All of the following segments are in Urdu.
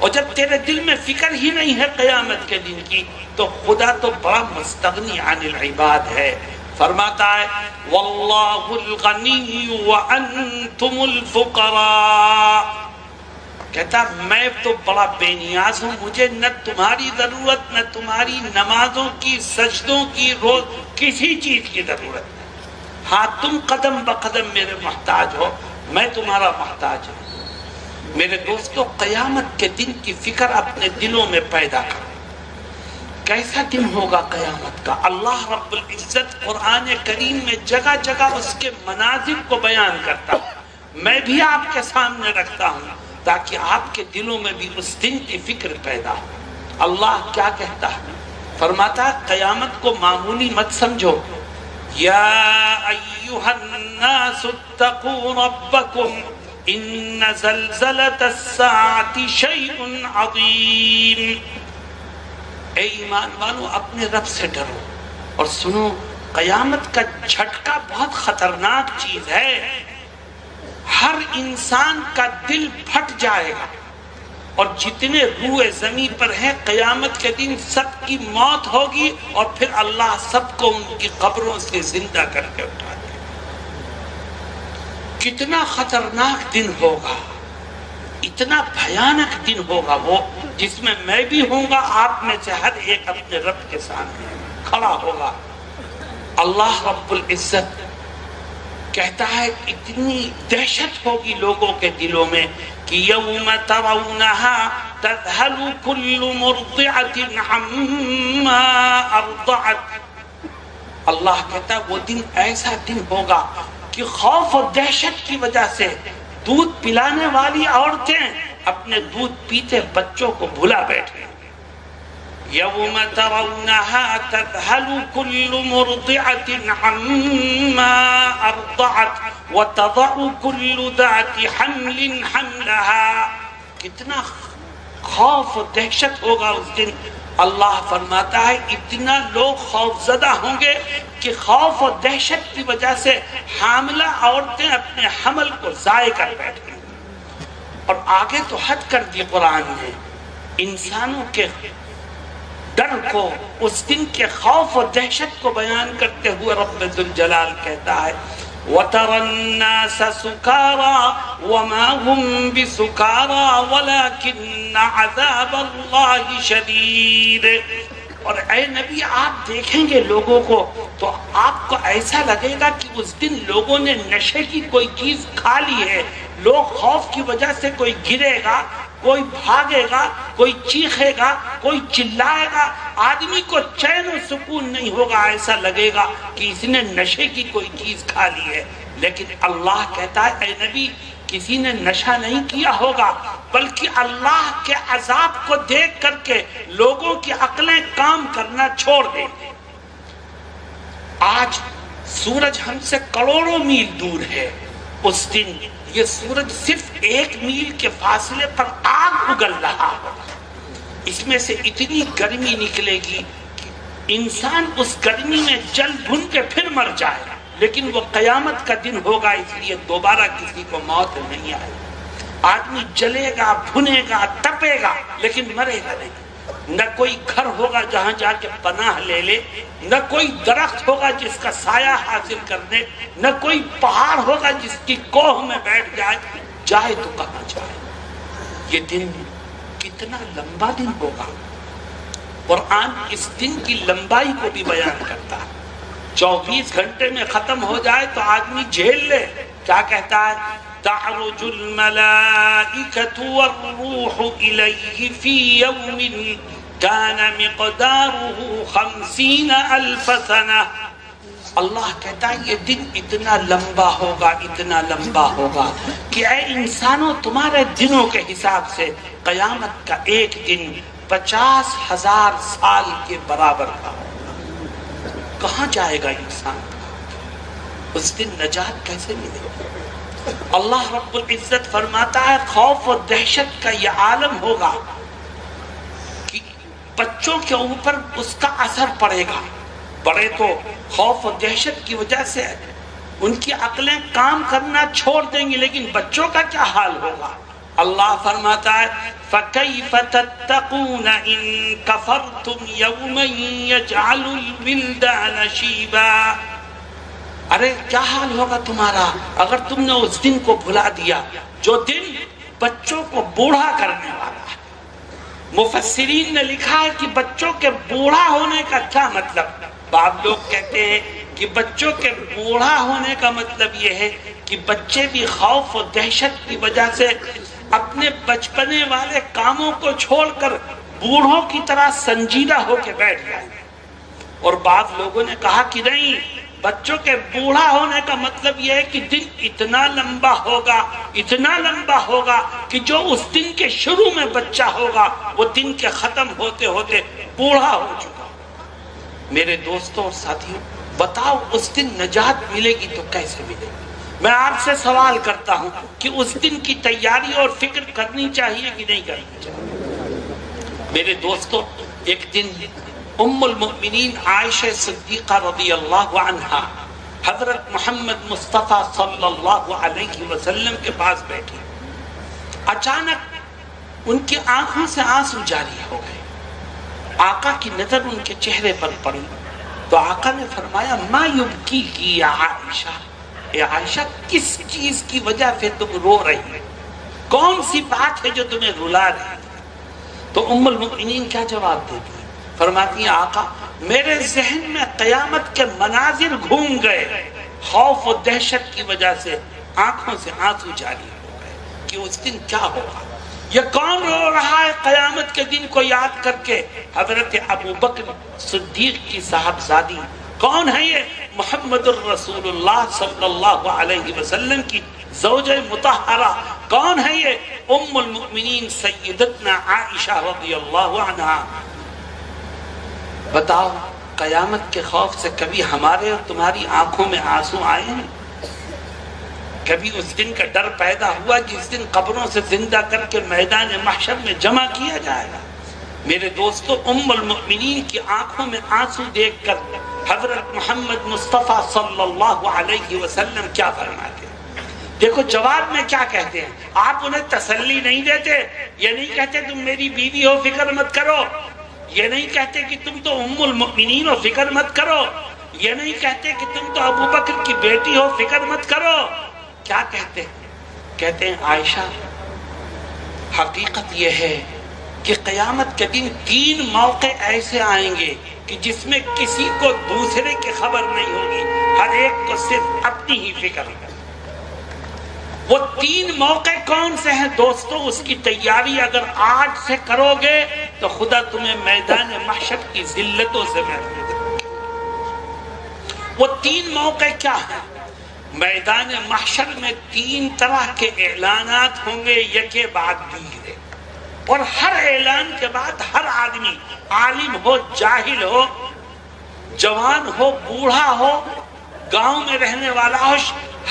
اور جب تیرے دل میں فکر ہی نہیں ہے قیامت کے دن کی تو خدا تو بڑا مستغنی عن العباد ہے. فرماتا ہے واللہ الغنی وانتم الفقراء، کہتا میں تو بڑا بے نیاز ہوں، مجھے نہ تمہاری ضرورت، نہ تمہاری نمازوں کی، سجدوں کی، روز کسی چیز کی ضرورت نہیں. ہاں تم قدم بقدم میرے محتاج ہو، میں تمہارا محتاج ہوں. میرے دوستو قیامت کے دن کی فکر اپنے دلوں میں پیدا کرو. کیسا دن ہوگا قیامت کا؟ اللہ رب العزت قرآن کریم میں جگہ جگہ اس کے مناظر کو بیان کرتا ہوں. میں بھی آپ کے سامنے رکھتا ہوں تاکہ آپ کے دلوں میں بھی اس دن کی فکر پیدا ہو. اللہ کیا کہتا ہے؟ فرماتا ہے قیامت کو معمولی مت سمجھو. یا ایھا الناس اتقوا ربکم ان زلزلۃ الساعۃ شیء عظیم. اے ایمان والو اپنے رب سے ڈرو اور سنو قیامت کا جھٹکا بہت خطرناک چیز ہے. ہر انسان کا دل پھٹ جائے گا اور جتنے روئے زمین پر ہیں قیامت کے دن سب کی موت ہوگی اور پھر اللہ سب کو ان کی قبروں سے زندہ کر کے اٹھا دے. کتنا خطرناک دن ہوگا، اتنا بھیانک دن ہوگا وہ جس میں بھی ہوں گا، آپ میں سے ہر ایک اپنے رب کے سامنے کھڑا ہوگا. اللہ رب العزت کہتا ہے اتنی دہشت ہوگی لوگوں کے دلوں میں کہ یوم ترونہا تذہل کل مرضعۃ عما ارضعت. اللہ کہتا ہے وہ دن ایسا دن ہوگا کہ خوف اور دہشت کی وجہ سے دودھ پلانے والی عورتیں اپنے دودھ پیتے بچوں کو بھلا بیٹھیں. یوم ترونہا تذہل کل مرضعۃ عما ارضعت وتضع کل ذات حمل حملہا. کتنا خوف و دہشت ہوگا اس دن. اللہ فرماتا ہے اتنا لوگ خوف زدہ ہوں گے کہ خوف و دہشت کی وجہ سے حاملہ عورتیں اپنے حمل کو ضائع کر بیٹھیں. اور آگے تو حد کر دی قرآن نے انسانوں کے ڈر کو، اس دن کے خوف و دہشت کو بیان کرتے ہوئے رب ذوالجلال کہتا ہے وَتَرَى النَّاسَ سُكَارَى وَمَا هُمْ بِسُكَارَى وَلَكِنَّ عَذَابَ اللَّهِ شَدِيدٌ. اور اے نبی آپ دیکھیں گے لوگوں کو تو آپ کو ایسا لگے گا کہ اس دن لوگوں نے نشے کی کوئی چیز کھا لی ہے. لوگ خوف کی وجہ سے کوئی گرے گا، کوئی بھاگے گا، کوئی چیخے گا، کوئی چلائے گا. آدمی کو چین و سکون نہیں ہوگا، ایسا لگے گا کہ اس نے نشے کی کوئی چیز کھا لی ہے. لیکن اللہ کہتا ہے اے نبی کسی نے نشہ نہیں کیا ہوگا بلکہ اللہ کے عذاب کو دیکھ کر کے لوگوں کی عقلیں کام کرنا چھوڑ دیں. آج سورج ہم سے کروڑوں میل دور ہے. اس دن یہ سورج صرف 1 میل کے فاصلے پر آگ اگل رہا ہوگا. اس میں سے اتنی گرمی نکلے گی کہ انسان اس گرمی میں جل بھن کے پھر مر جائے گا. لیکن وہ قیامت کا دن ہوگا اس لیے دوبارہ کسی کو موت نہیں آئے. آدمی جلے گا، بھنے گا، تپے گا لیکن مرے گا نہیں. نہ کوئی گھر ہوگا جہاں جا کے پناہ لے لے، نہ کوئی درخت ہوگا جس کا سایہ حاصل کر دے، نہ کوئی پہاڑ ہوگا جس کی کوہ میں بیٹھ جائے تو کہاں جائے. یہ دن کتنا لمبا دن ہوگا. قرآن اس دن کی لمبائی کو بھی بیان کرتا ہے. 24 گھنٹے میں ختم ہو جائے تو آدمی جھیل لے. کیا کہتا ہے تعرج الملائکۃ والروح الیہ فی یوم کان مقدارہ 50,000 سنہ. اللہ کہتا ہے یہ دن اتنا لمبا ہوگا، اتنا لمبا ہوگا کہ اے انسانوں تمہارے دنوں کے حساب سے قیامت کا ایک دن 50,000 سال کے برابر کا. کہاں جائے گا انسان؟ اس دن نجات کیسے ملے گا؟ اللہ رب العزت فرماتا ہے خوف و دہشت کا یہ عالم ہوگا کہ بچوں کے اوپر اس کا اثر پڑے گا. بڑے تو خوف و دہشت کی وجہ سے ان کی عقلیں کام کرنا چھوڑ دیں گی، لیکن بچوں کا کیا حال ہوگا؟ اللہ فرماتا ہے فَكَيْفَ تَتَّقُونَ إِن كَفَرْتُمْ يَوْمًا يَجْعَلُ الْوِلْدَانَ شِيبًا. ارے کیا حال ہوگا تمہارا اگر تم نے اس دن کو بھلا دیا جو دن بچوں کو بوڑھا کرنے والا ہے. مفسرین نے لکھا ہے کہ بچوں کے بوڑھا ہونے کا کیا مطلب. بعض لوگ کہتے ہیں کہ بچوں کے بوڑھا ہونے کا مطلب یہ ہے کہ بچے بھی خوف و دہشت کی وجہ سے اپنے بچپنے والے کاموں کو چھوڑ کر بوڑھوں کی طرح سنجیدہ ہو کے بیٹھ جائیں. اور بعض لوگوں نے کہا کہ نہیں، بچوں کے بوڑھا ہونے کا مطلب یہ ہے کہ دن اتنا لمبا ہوگا کہ جو اس دن کے شروع میں بچہ ہوگا وہ دن کے ختم ہوتے ہوتے بوڑھا ہو چکا. میرے دوستوں اور ساتھیوں، بتاؤ اس دن نجات ملے گی تو کیسے ملے گی؟ میں آپ سے سوال کرتا ہوں کہ اس دن کی تیاری اور فکر کرنی چاہیے کہ نہیں کرنی چاہیے؟ میرے دوستوں، ایک دن ام المؤمنین عائشہ صدیقہ رضی اللہ عنہا حضرت محمد مصطفیٰ صلی اللہ علیہ وسلم کے پاس بیٹھی. اچانک ان کی آنکھوں سے آنسو جاری ہو گئے. آقا کی نظر ان کے چہرے پر پڑی تو آقا نے فرمایا ما یبکیکی یا عائشہ، اے عائشہ کس چیز کی وجہ سے تم رو رہی ہو؟ کون سی بات ہے جو تمہیں رلا رہی ہے؟ تو ام المؤمنین کیا جواب دیتی؟ فرماتی ہیں آقا میرے ذہن میں قیامت کے مناظر گھوم گئے، خوف و دہشت کی وجہ سے آنکھوں سے آنسو جاری ہو گئے کہ اس دن کیا ہوگا. یہ کون رو رہا ہے قیامت کے دن کو یاد کر کے؟ حضرت ابو بکر صدیق کی صاحبزادی. کون ہے یہ؟ محمد الرسول اللہ صلی اللہ علیہ وسلم کی زوجہ مطہرہ. کون ہے یہ؟ ام المؤمنین سیدتنا عائشہ رضی اللہ عنہا. بتاؤ قیامت کے خوف سے کبھی ہمارے اور تمہاری آنکھوں میں آنسو آئے ہیں؟ کبھی اس دن کا ڈر پیدا ہوا جس دن قبروں سے زندہ کر کے میدان محشر میں جمع کیا جائے گا؟ میرے دوستو، ام المؤمنین کی آنکھوں میں آنسو دیکھ کر حضرت محمد مصطفیٰ صلی اللہ علیہ وسلم کیا فرماتے ہیں؟ دیکھو جواب میں کیا کہتے ہیں. آپ انہیں تسلی نہیں دیتے. یہ نہیں کہتے تم میری بیوی ہو فکر مت کرو. یہ نہیں کہتے کہ تم تو ام المؤمنین ہو فکر مت کرو. یہ نہیں کہتے کہ تم تو ابو بکر کی بیٹی ہو فکر مت کرو. کیا کہتے ہیں؟ کہتے ہیں عائشہ حقیقت یہ ہے کہ قیامت کے دن 3 موقع ایسے آئیں گے کہ جس میں کسی کو دوسرے کی خبر نہیں ہوگی، ہر ایک کو صرف اپنی ہی فکر ہوگی. وہ 3 موقع کون سے ہیں دوستو؟ اس کی تیاری اگر آج سے کرو گے تو خدا تمہیں میدان محشر کی ذلتوں سے محفوظ رکھے. وہ 3 موقع کیا ہیں؟ میدان محشر میں 3 طرح کے اعلانات ہوں گے یکے بعد دیگرے، اور ہر اعلان کے بعد ہر آدمی، عالم ہو جاہل ہو، جوان ہو بوڑھا ہو، گاؤں میں رہنے والا ہو،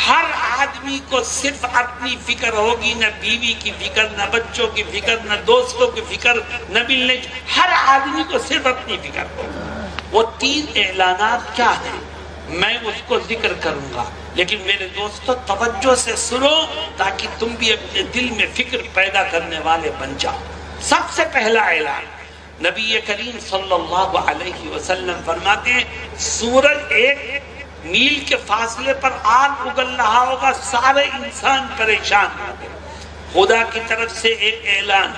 ہر آدمی کو صرف اپنی فکر ہوگی. نہ بیوی کی فکر، نہ بچوں کی فکر، نہ دوستوں کی فکر، نہ ملنے. ہر آدمی کو صرف اپنی فکر ہوگی. وہ 3 اعلانات کیا ہیں میں اس کو ذکر کروں گا، لیکن میرے دوستو توجہ سے سنو تاکہ تم بھی اپنے دل میں فکر پیدا کرنے والے بن جاؤ. سب سے پہلا اعلان نبی کریم صلی اللہ علیہ وسلم فرماتے ہیں سورج 1 میل کے فاصلے پر آگ اگل رہا ہوگا، سارے انسان پریشان ہوں گے. خدا کی طرف سے ایک اعلان،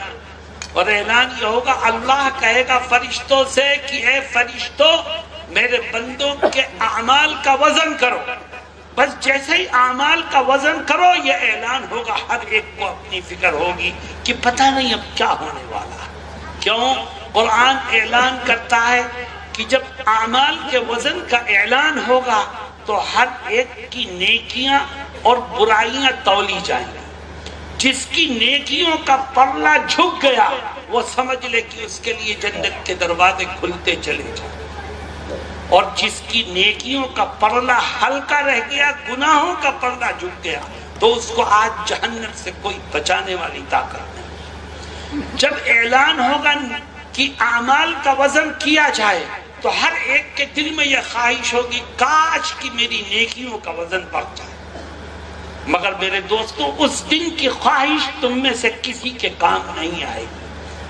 اور اعلان یہ ہوگا اللہ کہے گا فرشتوں سے کہ اے فرشتوں میرے بندوں کے اعمال کا وزن کرو. بس جیسے ہی اعمال کا وزن کرو یہ اعلان ہوگا. ہر ایک کو اپنی فکر ہوگی کہ پتہ نہیں اب کیا ہونے والا. کیوں؟ قرآن اعلان کرتا ہے کہ جب اعمال کے وزن کا اعلان ہوگا تو ہر ایک کی نیکیاں اور برائیاں تولی جائیں گی. جس کی نیکیوں کا پلہ جھک گیا وہ سمجھ لے کہ اس کے لیے جنت کے دروازے کھلتے چلے جائیں، اور جس کی نیکیوں کا پلہ ہلکا رہ گیا، گناہوں کا پلہ جھک گیا، تو اس کو آج جہنم سے کوئی بچانے والی طاقت نہیں. جب اعلان ہوگا کہ اعمال کا وزن کیا جائے تو ہر ایک کے دل میں یہ خواہش ہوگی کاش کہ میری نیکیوں کا وزن بڑھ جائے. مگر میرے دوستو اس دن کی خواہش تم میں سے کسی کے کام نہیں آئے گی۔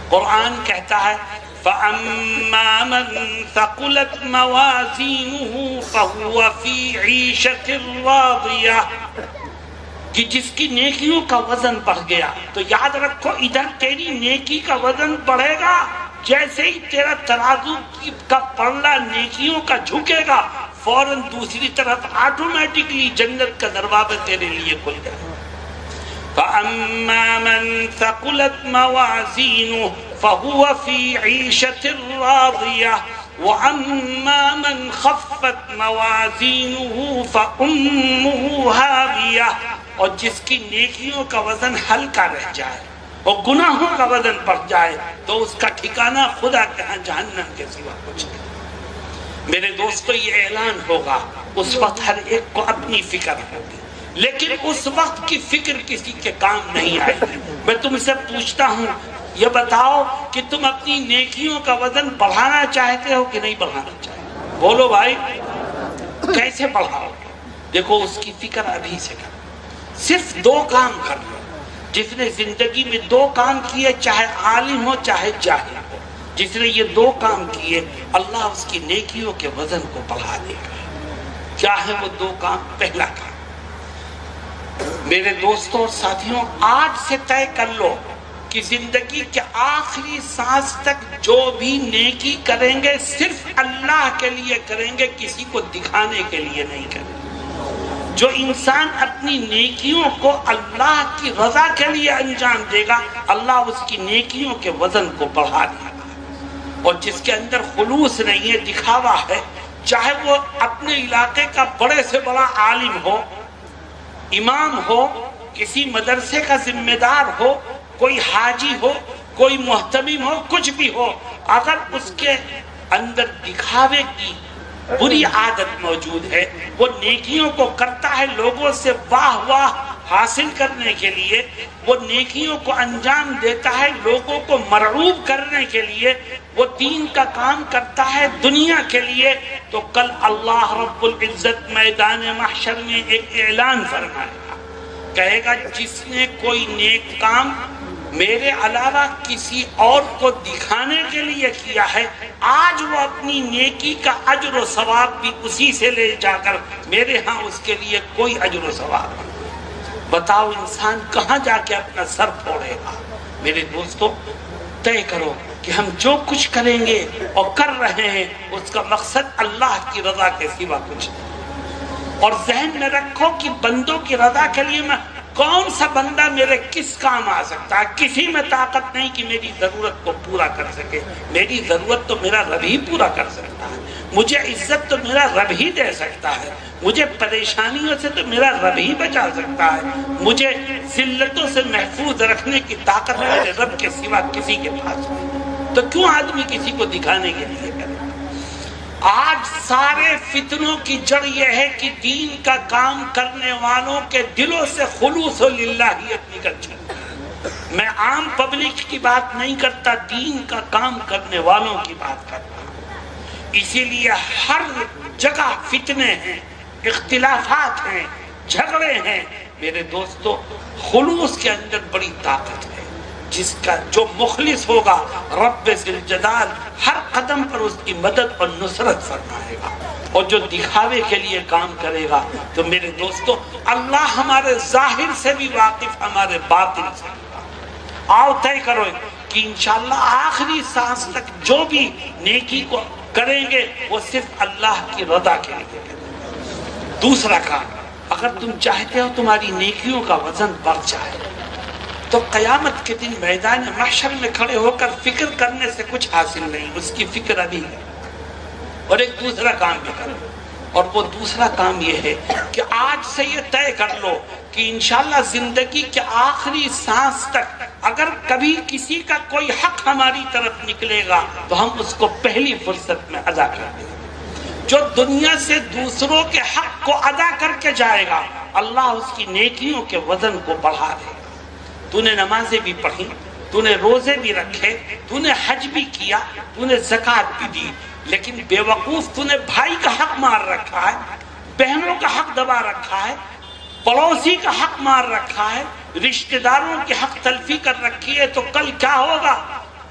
قرآن کہتا ہے فَأَمَّا مَن ثَقُلَتْ مَوَازِينُهُ فَهُوَ فِي عِيشَةٍ رَاضِيَةٍ، کہ جس کی نیکیوں کا وزن بڑھ گیا، تو یاد رکھو ادھر تیری نیکی کا وزن بڑھے گا، جیسے ہی تیرا ترازو کا پلڑا نیکیوں کا جھکے گا، فوراً دوسری طرف آٹومیٹکلی جنت کا دروازہ تیرے لیے کھل جائے گا۔ فَأَمَّا مَن ثَقُلَتْ مَوَازِينُهُ فَهُوَ فِي عِيشَةٍ رَاضِيَةٍ وَأَمَّا مَنْ خَفَّتْ مَوَازِينُهُ فَأُمُّهُ هَاوِيَةٌ، اور جس کی نیکیوں کا وزن ہلکا رہ جائے اور گناہوں کا وزن بڑھ جائے تو اس کا ٹھکانہ خدا کے ہاں جہنم کے سوا کچھ نہیں۔ میرے دوستو یہ اعلان ہوگا، اس وقت ہر ایک کو اپنی فکر ہوگی، لیکن اس وقت کی فکر کسی کے کام نہیں آئے گی۔ میں تم سے پوچھتا ہوں، یہ بتاؤ کہ تم اپنی نیکیوں کا وزن بڑھانا چاہتے ہو کہ نہیں بڑھانا چاہتے؟ بولو بھائی، کیسے بڑھاؤ؟ دیکھو اس کی فکر ابھی سے کرو، صرف 2 کام کر لو۔ جس نے زندگی میں 2 کام کیے، چاہے عالم ہو چاہے جاہل ہو، جس نے یہ 2 کام کیے، اللہ اس کی نیکیوں کے وزن کو بڑھا دے گا۔ کیا ہے وہ 2 کام؟ پہلا کام، میرے دوستوں اور ساتھیوں، آج سے طے کر لو کہ زندگی کے آخری سانس تک جو بھی نیکی کریں گے صرف اللہ کے لیے کریں گے، کسی کو دکھانے کے لیے نہیں کریں گے۔ جو انسان اپنی نیکیوں کو اللہ کی رضا کے لیے انجام دے گا، اللہ اس کی نیکیوں کے وزن کو بڑھا دے گا۔ اور جس کے اندر خلوص نہیں ہے، دکھاوا ہے، چاہے وہ اپنے علاقے کا بڑے سے بڑا عالم ہو، امام ہو، کسی مدرسے کا ذمہ دار ہو، کوئی حاجی ہو، کوئی محتمم ہو، کچھ بھی ہو، اگر اس کے اندر دکھاوے کی بری عادت موجود ہے، وہ نیکیوں کو کرتا ہے لوگوں سے واہ واہ حاصل کرنے کے لیے، وہ نیکیوں کو انجام دیتا ہے لوگوں کو مرعوب کرنے کے لیے، وہ دین کا کام کرتا ہے دنیا کے لیے، تو کل اللہ رب العزت میدان محشر میں ایک اعلان فرمائے گا، کہے گا جس نے کوئی نیک کام میرے علاوہ کسی اور کو دکھانے کے لیے کیا ہے، آج وہ اپنی نیکی کا اجر و ثواب بھی اسی سے لے جا کر میرے ہاں اس کے لیے کوئی اجر و ثواب نہیں۔ بتاؤ انسان کہاں جا کے اپنا سر پھوڑے گا؟ میرے دوستو طے کرو کہ ہم جو کچھ کریں گے اور کر رہے ہیں اس کا مقصد اللہ کی رضا کے سوا کچھ نہیں۔ اور ذہن میں رکھو کہ بندوں کی رضا کے لیے میں کون سا بندہ میرے کس کام آ سکتا ہے؟ کسی میں طاقت نہیں کہ میری ضرورت کو پورا کر سکے، میری ضرورت تو میرا رب ہی پورا کر سکتا ہے، مجھے عزت تو میرا رب ہی دے سکتا ہے، مجھے پریشانیوں سے تو میرا رب ہی بچا سکتا ہے، مجھے ذلتوں سے محفوظ رکھنے کی طاقت میرے رب کے سوا کسی کے پاس نہیں، تو کیوں آدمی کسی کو دکھانے کے لیے کرے؟ آج سارے فتنوں کی جڑ یہ ہے کہ دین کا کام کرنے والوں کے دلوں سے خلوص للہیت نکل جاتی ہے۔ میں عام پبلک کی بات نہیں کرتا، دین کا کام کرنے والوں کی بات کرتا ہوں۔ اسی لیے ہر جگہ فتنے ہیں، اختلافات ہیں، جھگڑے ہیں۔ میرے دوستو خلوص کے اندر بڑی طاقت ہے، جس کا جو مخلص ہوگا رب ذوالجلال ہر قدم پر اس کی مدد اور نصرت فرمائے گا، اور جو دکھاوے کے لیے کام کرے گا تو میرے دوستو اللہ ہمارے ظاہر سے بھی واقف، ہمارے باطن سے بھی واقف۔ آؤ طے کرو کہ انشاءاللہ آخری سانس تک جو بھی نیکی کو کریں گے وہ صرف اللہ کی رضا کے لیے کریں گے۔ دوسرا کام، اگر تم چاہتے ہو تمہاری نیکیوں کا وزن بڑھ جائے تو قیامت کے دن میدان محشر میں کھڑے ہو کر فکر کرنے سے کچھ حاصل نہیں، اس کی فکر ابھی ہے۔ اور ایک دوسرا کام بھی کرو، اور وہ دوسرا کام یہ ہے کہ آج سے یہ طے کر لو کہ انشاءاللہ زندگی کے آخری سانس تک اگر کبھی کسی کا کوئی حق ہماری طرف نکلے گا تو ہم اس کو پہلی فرصت میں ادا کر دیں گے۔ جو دنیا سے دوسروں کے حق کو ادا کر کے جائے گا، اللہ اس کی نیکیوں کے وزن کو بڑھا دے گا۔ تو نے نمازیں بھی پڑھی، تو نے روزے بھی رکھے، تو نے حج بھی کیا، تو نے زکوٰۃ بھی دی، لیکن بے وقوف تو نے بھائی کا حق مار رکھا ہے، بہنوں کا حق دبا رکھا ہے، پڑوسی کا حق مار رکھا ہے، رشتہ داروں کی حق تلفی کر رکھی ہے، تو کل کیا ہوگا؟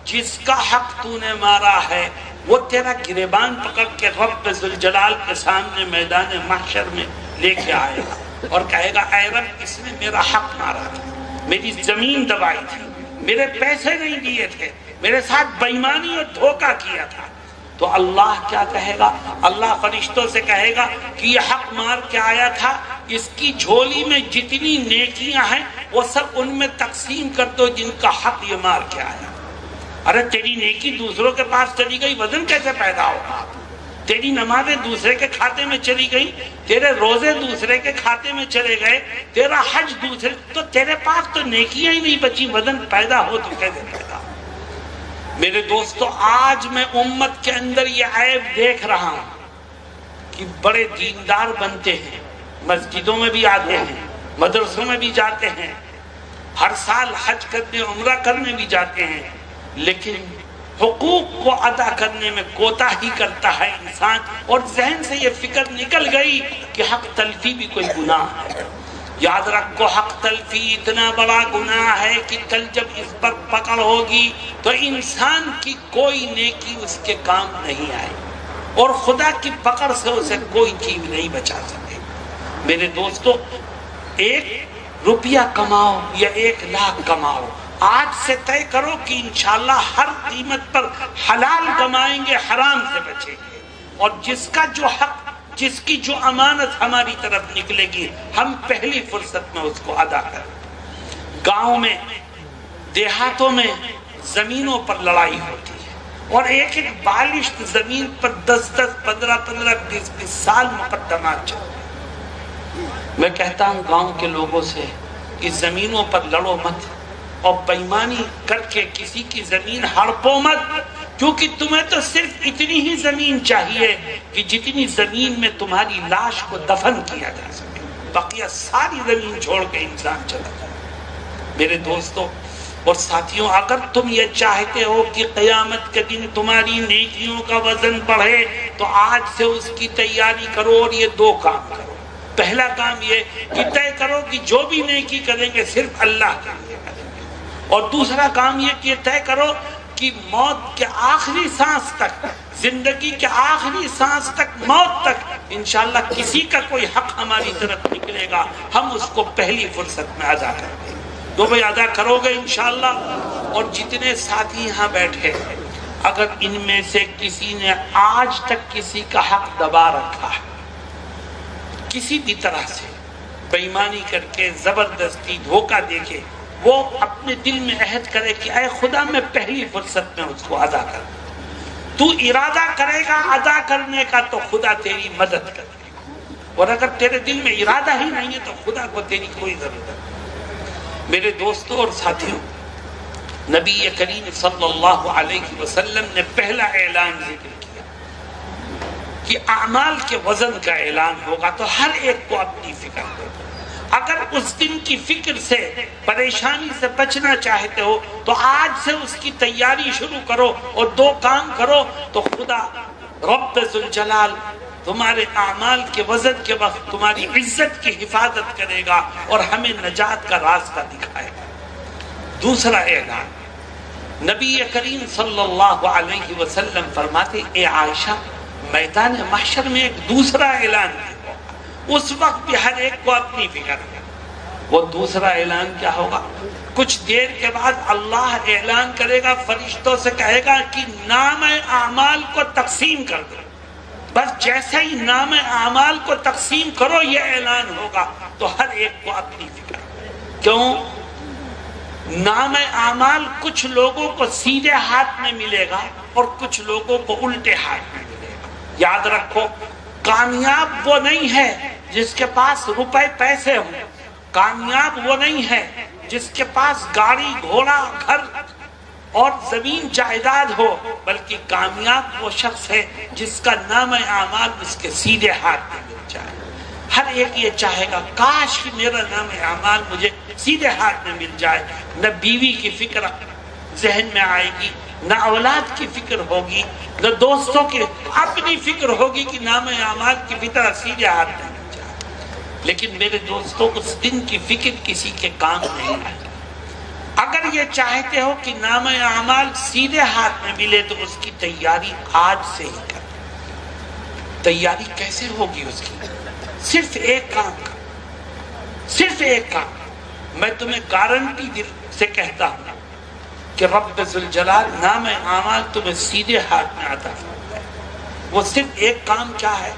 جس کا حق تو نے مارا ہے وہ تیرا گریبان پکڑ کے رب ذوالجلال کے سامنے میدان محشر میں لے کے آئے گا اور کہے گا اے رب اس نے میرا حق مارا تھا، میری زمین دبائی تھی، میرے پیسے نہیں دیے تھے، میرے ساتھ بے ایمانی اور دھوکہ کیا تھا۔ تو اللہ کیا کہے گا؟ اللہ فرشتوں سے کہے گا کہ یہ حق مار کے آیا تھا، اس کی جھولی میں جتنی نیکیاں ہیں وہ سب ان میں تقسیم کر دو جن کا حق یہ مار کے آیا۔ ارے تیری نیکی دوسروں کے پاس چلی گئی، وزن کیسے پیدا ہوگا؟ تیری نمازیں دوسرے کے کھاتے میں چلی گئی، تیرے روزے دوسرے کے کھاتے میں چلے گئے، تیرا حج دوسرے، تو تیرے پاس تو نیکیاں ہی نہیں بچی، وزن پیدا ہو تو کیسے پیدا؟ میرے دوستو، آج میں امت کے اندر یہ عیب دیکھ رہا ہوں کہ بڑے دیندار بنتے ہیں، مسجدوں میں بھی آتے ہیں، مدرسوں میں بھی جاتے ہیں، ہر سال حج کرنے عمرہ کرنے بھی جاتے ہیں، لیکن حقوق کو ادا کرنے میں کوتاہی کرتا ہے انسان، اور ذہن سے یہ فکر نکل گئی کہ حق تلفی بھی کوئی گناہ ہے۔ یاد رکھو، حق تلفی اتنا بڑا گناہ ہے کہ کل جب اس پر پکڑ ہوگی تو انسان کی کوئی نیکی اس کے کام نہیں آئے، اور خدا کی پکڑ سے اسے کوئی چیز نہیں بچا سکے۔ میرے دوستو، 1 روپیہ کماؤ یا 1 لاکھ کماؤ، آج سے طے کرو کہ انشاءاللہ ہر قیمت پر حلال کمائیں گے، حرام سے بچیں گے، اور جس کا جو حق، جس کی جو امانت ہماری طرف نکلے گی ہم پہلی فرصت میں اس کو ادا کریں۔ گاؤں میں، دیہاتوں میں زمینوں پر لڑائی ہوتی ہے، اور ایک بالشت زمین پر 10-10, 15-15, 20-20 سال مقدمات چلتے ہیں۔ میں کہتا ہوں گاؤں کے لوگوں سے کہ زمینوں پر لڑو مت، اور بے ایمانی کر کے کسی کی زمین ہڑپو مت، کیونکہ تمہیں تو صرف اتنی ہی زمین چاہیے کہ جتنی زمین میں تمہاری لاش کو دفن کیا جا سکے، بقیہ ساری زمین چھوڑ کے انسان چلا جائے۔ میرے دوستوں اور ساتھیوں، اگر تم یہ چاہتے ہو کہ قیامت کے دن تمہاری نیکیوں کا وزن بڑھے تو آج سے اس کی تیاری کرو، اور یہ 2 کام کرو۔ پہلا کام یہ کہ طے کرو کہ جو بھی نیکی کریں گے صرف اللہ کے لیے کریں گے، اور دوسرا کام یہ کہ طے کرو کہ موت کے آخری سانس تک، زندگی کے آخری سانس تک، موت تک انشاءاللہ کسی کا کوئی حق ہماری طرف نکلے گا ہم اس کو پہلی فرصت میں ادا کر دیں گے۔ تو بھئی ادا کرو گے انشاءاللہ۔ اور جتنے ساتھی یہاں بیٹھے، اگر ان میں سے کسی نے آج تک کسی کا حق دبا رکھا ہے، کسی بھی طرح سے بے ایمانی کر کے، زبردستی، دھوکہ دے کے، وہ اپنے دل میں عہد کرے کہ اے خدا میں پہلی فرصت میں اس کو ادا کر دوں۔ تو ارادہ کرے گا ادا کرنے کا تو خدا تیری مدد کرے گا، اور اگر تیرے دل میں ارادہ ہی نہیں ہے تو خدا کو تیری کوئی ضرورت نہیں۔ میرے دوستوں اور ساتھیوں، نبی کریم صلی اللہ علیہ وسلم نے پہلا اعلان ذکر کیا کہ اعمال کے وزن کا اعلان ہوگا، تو ہر ایک کو اپنی فکر دے۔ اگر اس دن کی فکر سے، پریشانی سے بچنا چاہتے ہو تو آج سے اس کی تیاری شروع کرو، اور 2 کام کرو تو خدا رب ذوالجلال تمہارے اعمال کے وزن کے وقت تمہاری عزت کی حفاظت کرے گا اور ہمیں نجات کا راستہ دکھائے گا۔ دوسرا اعلان، نبی کریم صلی اللہ علیہ وسلم فرماتے، اے عائشہ، میدان محشر میں ایک دوسرا اعلان ہے، اس وقت بھی ہر ایک کو اپنی فکر ہے۔ وہ دوسرا اعلان کیا ہوگا؟ کچھ دیر کے بعد اللہ اعلان کرے گا، فرشتوں سے کہے گا کہ نام اعمال کو تقسیم کر دو۔ بس جیسے ہی نام اعمال کو تقسیم کرو یہ اعلان ہوگا، تو ہر ایک کو اپنی فکر۔ کیوں؟ نام اعمال کچھ لوگوں کو سیدھے ہاتھ میں ملے گا اور کچھ لوگوں کو الٹے ہاتھ میں ملے گا۔ یاد رکھو، کامیاب وہ نہیں ہے جس کے پاس روپے پیسے ہوں، کامیاب وہ نہیں ہے جس کے پاس گاڑی گھوڑا گھر اور زمین جائیداد ہو، بلکہ کامیاب وہ شخص ہے جس کا نام اعمال اس کے سیدھے ہاتھ میں مل جائے۔ ہر ایک یہ چاہے گا کاش کہ میرا نام اعمال مجھے سیدھے ہاتھ میں مل جائے۔ نہ بیوی کی فکر ذہن میں آئے گی، نہ اولاد کی فکر ہوگی، نہ دوستوں کی، اپنی فکر ہوگی کہ نام اعمال کی فطرت سیدھے ہاتھ میں مل جائے۔ لیکن میرے دوستوں اس دن کی فکر کسی کے کام نہیں آئے. اگر یہ چاہتے ہو کہ نام اعمال سیدھے ہاتھ میں ملے تو اس کی تیاری آج سے ہی کر. تیاری کیسے ہوگی اس کی؟ صرف ایک کام کا، صرف ایک کام. میں تمہیں گارنٹی سے کہتا ہوں کہ رب ذوالجلال نام اعمال تمہیں سیدھے ہاتھ میں عطا فرمائے. وہ صرف ایک کام کیا ہے؟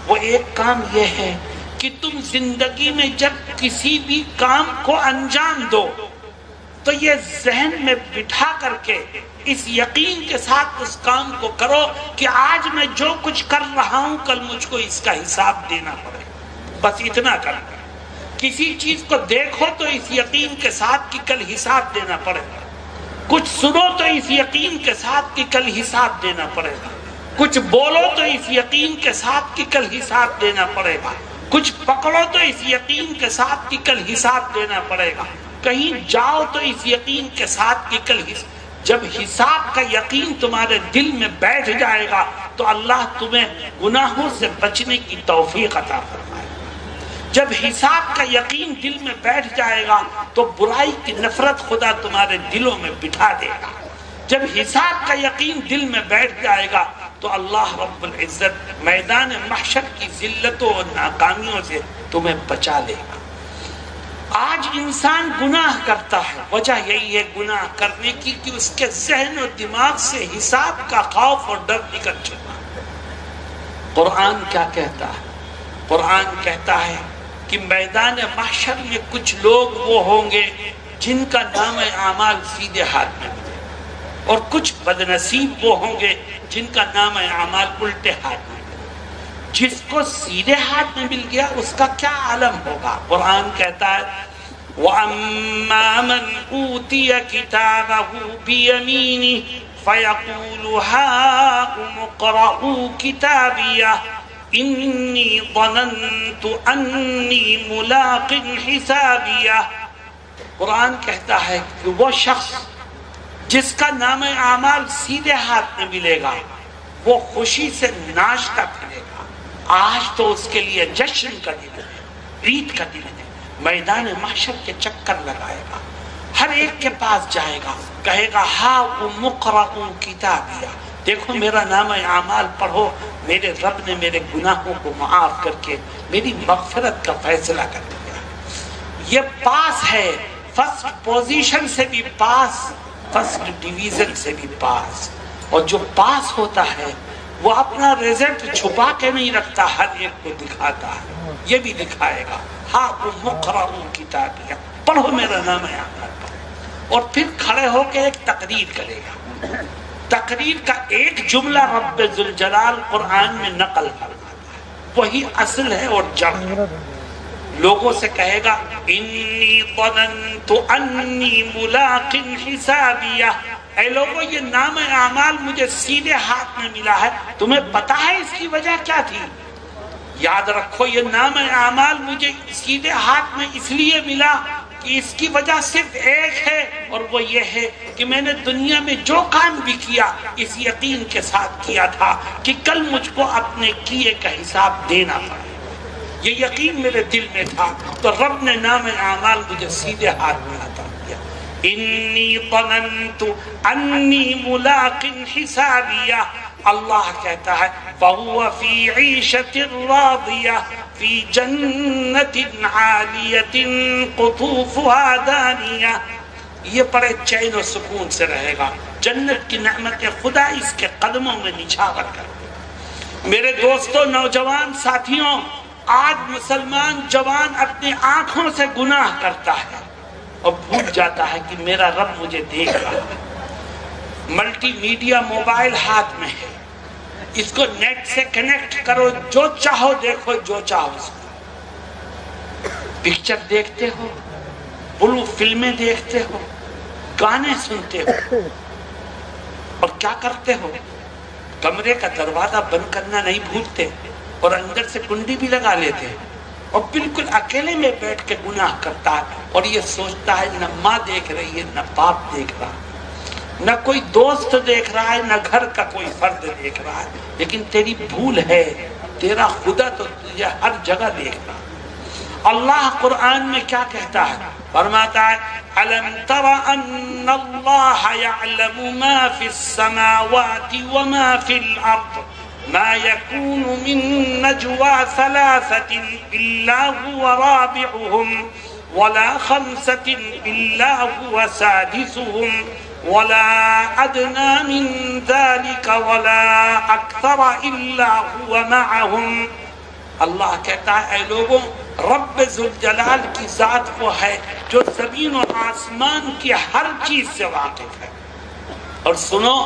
وہ ایک کام یہ ہے کہ تم زندگی میں جب کسی بھی کام کو انجام دو تو یہ ذہن میں بٹھا کر کے اس یقین کے ساتھ اس کام کو کرو کہ آج میں جو کچھ کر رہا ہوں کل مجھ کو اس کا حساب دینا پڑے. بس اتنا کرنا. کسی چیز کو دیکھو تو اس یقین کے ساتھ کہ کل حساب دینا پڑے گا. کچھ سنو تو اس یقین کے ساتھ کہ کل حساب دینا پڑے گا. کچھ بولو تو اس یقین کے ساتھ کہ کل حساب دینا پڑے گا. کچھ پکڑو تو اس یقین کے ساتھ کہ کل حساب دینا پڑے گا. کہیں جاؤ تو اس یقین کے ساتھ کہ کل جب حساب کا یقین تمہارے دل میں بیٹھ جائے گا تو اللہ تمہیں گناہوں سے بچنے کی توفیق عطا فرمائے گا. جب حساب کا یقین دل میں بیٹھ جائے گا تو برائی کی نفرت خدا تمہارے دلوں میں بٹھا دے گا. جب حساب کا یقین دل میں بیٹھ جائے گا تو اللہ رب العزت میدان محشر کی ذلتوں اور ناکامیوں سے تمہیں بچا لے گا. آج انسان گناہ کرتا ہے، وجہ یہی ہے گناہ کرنے کی کہ اس کے ذہن اور دماغ سے حساب کا خوف اور ڈر نکل چکا. قرآن کیا کہتا ہے؟ قرآن کہتا ہے کہ میدان محشر میں کچھ لوگ وہ ہوں گے جن کا نام اعمال سیدھے ہاتھ میں ملے، اور کچھ بدنصیب وہ ہوں گے جن کا نام اعمال الٹے ہاتھ میں ملے. جس کو سیدھے ہاتھ میں مل گیا اس کا کیا عالم ہوگا؟ قرآن کہتا ہے وَأَمَّا مَنْ أُوتِيَ كِتَابَهُ بِيَمِينِهِ فَيَقُولُ هَاؤُمُ اقْرَءُوا كِتَابِيَهْ إِنِّي ظَنَنْتُ أَنِّي مُلَاقٍ حِسَابِيَهْ. قرآن کہتا ہے کہ وہ شخص جس کا نام اعمال سیدھے ہاتھ میں ملے گا وہ خوشی سے ناشتا پھرے گا. آج تو اس کے لیے جشن کا دن ہے، عید کا دن ہے. میدان محشر کے چکر لگائے گا، ہر ایک کے پاس جائے گا، کہے گا ہاؤم اقرءوا کتابیہ، دیکھو میرا نام اعمال پڑھو. میرے رب نے میرے گناہوں کو معاف کر کے میری مغفرت کا فیصلہ کر دیا. یہ پاس ہے، فرسٹ پوزیشن سے بھی پاس، فرسٹ ڈویژن سے بھی پاس. اور جو پاس ہوتا ہے وہ اپنا رزلٹ چھپا کے نہیں رکھتا، ہر ایک کو دکھاتا ہے. یہ بھی دکھائے گا ہاؤم اقرءوا کتابیہ، پڑھو میرا نام اعمال پڑھو. اور پھر کھڑے ہو کے ایک تقریر کرے گا. تقریر کا ایک جملہ رب ذوالجلال قرآن میں نقل فرماتا ہے، وہی اصل ہے اور جڑ. لوگوں سے کہے گا انی ظننت انی ملاق حسابیہ، اے لوگوں یہ نام اعمال مجھے سیدھے ہاتھ میں ملا ہے، تمہیں پتا ہے اس کی وجہ کیا تھی؟ یاد رکھو یہ نام اعمال مجھے سیدھے ہاتھ میں اس لیے ملا کہ اس کی وجہ صرف ایک ہے، اور وہ یہ ہے کہ میں نے دنیا میں جو کام بھی کیا اس یقین کے ساتھ کیا تھا کہ کل مجھ کو اپنے کیے کا حساب دینا پڑے. یہ یقین میرے دل میں تھا تو رب نے نام اعمال مجھے سیدھے ہاتھ میں عطا کیا. انی ظننت انی ملاق حسابیہ. اللہ کہتا ہے فَهُوَ فِي عِيشَةٍ رَاضِيَةٍ فِي جَنَّةٍ عَالِيَةٍ قُطُوفُهَا دَانِيَةٍ. یہ بڑے چین و سکون سے رہے گا، جنت کی نعمت خدا اس کے قدموں میں نچھاور کر دے. میرے دوستوں، نوجوان ساتھیوں، آج مسلمان جوان اپنی آنکھوں سے گناہ کرتا ہے اور بھول جاتا ہے کہ میرا رب مجھے دیکھ رہا ہے. ملٹی میڈیا موبائل ہاتھ میں ہے، اس کو نیٹ سے کنیکٹ کرو، جو چاہو دیکھو، جو چاہو اس کو. پکچر دیکھتے ہو، بلو فلمیں دیکھتے ہو، گانے سنتے ہو، اور کیا کرتے ہو؟ کمرے کا دروازہ بند کرنا نہیں بھولتے اور اندر سے کنڈی بھی لگا لیتے ہیں اور بالکل اکیلے میں بیٹھ کے گناہ کرتا ہے اور یہ سوچتا ہے نہ ماں دیکھ رہی ہے، نہ باپ دیکھ رہا ہے، نہ کوئی دوست دیکھ رہا ہے، نہ گھر کا کوئی فرد دیکھ رہا ہے. لیکن تیری بھول ہے، تیرا خدا تو تجھے ہر جگہ دیکھ رہا ہے. اللہ قرآن میں کیا کہتا ہے؟ فرماتا ہے أَلَمْ تَرَ أَنَّ اللَّهَ يَعْلَمُ مَا فِي السَّمَاوَاتِ وَمَا فِي الْأَرْضِ مَا يَكُونُ مِن نَجْوَى ثَلَاثَةٍ إِلَّا هُوَ رَابِعُهُمْ وَلَا خَمْسَةٍ إِلَّا هُوَ سَادِسُهُمْ وَلَا أَدْنَى مِن ذَلِكَ وَلَا أَكْثَرَ إِلَّا هُوَ مَعَهُمْ۔ اللہ کہتا ہے اے لوگوں، رب ذوالجلال کی ذات وہ ہے جو زمین و آسمان کی ہر چیز سے واقف ہے۔ اور سنو،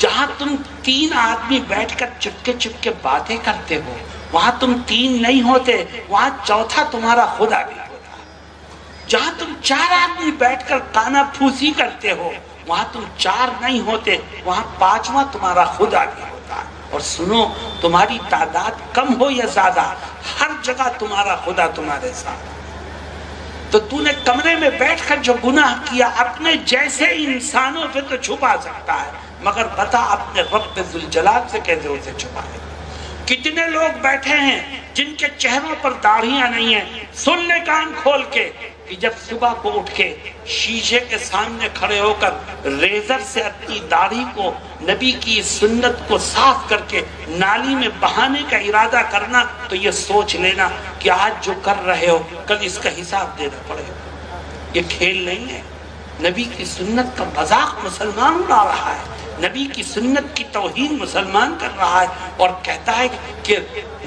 جہاں تم 3 آدمی بیٹھ کر چپکے چپکے باتیں کرتے ہو، وہاں تم 3 نہیں ہوتے، وہاں چوتھا تمہارا خدا بھی ہوتا ہے۔ جہاں تم 4 آدمی بیٹھ کر کانا پھوسی کرتے ہو، وہاں تم 4 نہیں ہوتے، وہاں 5واں تمہارا خدا بھی ہوتا ہے۔ اور سنو، تمہاری تعداد کم ہو یا زیادہ، ہر جگہ تمہارا خدا تمہارے ساتھ۔ تو تو نے کمرے میں بیٹھ کر جو گناہ کیا اپنے جیسے انسانوں سے تو چھپا سکتا ہے، مگر بتا اپنے رب ذوالجلال سے کیسے اسے چھپائے؟ کتنے لوگ بیٹھے ہیں جن کے چہروں پر داڑھیاں نہیں ہیں، سن لے کان کھول کے کہ جب صبح کو اٹھ کے شیشے کے سامنے کھڑے ہو کر ریزر سے اپنی داڑھی کو، نبی کی سنت کو صاف کر کے نالی میں بہانے کا ارادہ کرنا، تو یہ سوچ لینا کہ آج جو کر رہے ہو کل اس کا حساب دینا پڑے گا۔ یہ کھیل نہیں ہے۔ نبی کی سنت کا مذاق مسلمان اڑا رہا ہے، نبی کی سنت کی توہین مسلمان کر رہا ہے، اور کہتا ہے کہ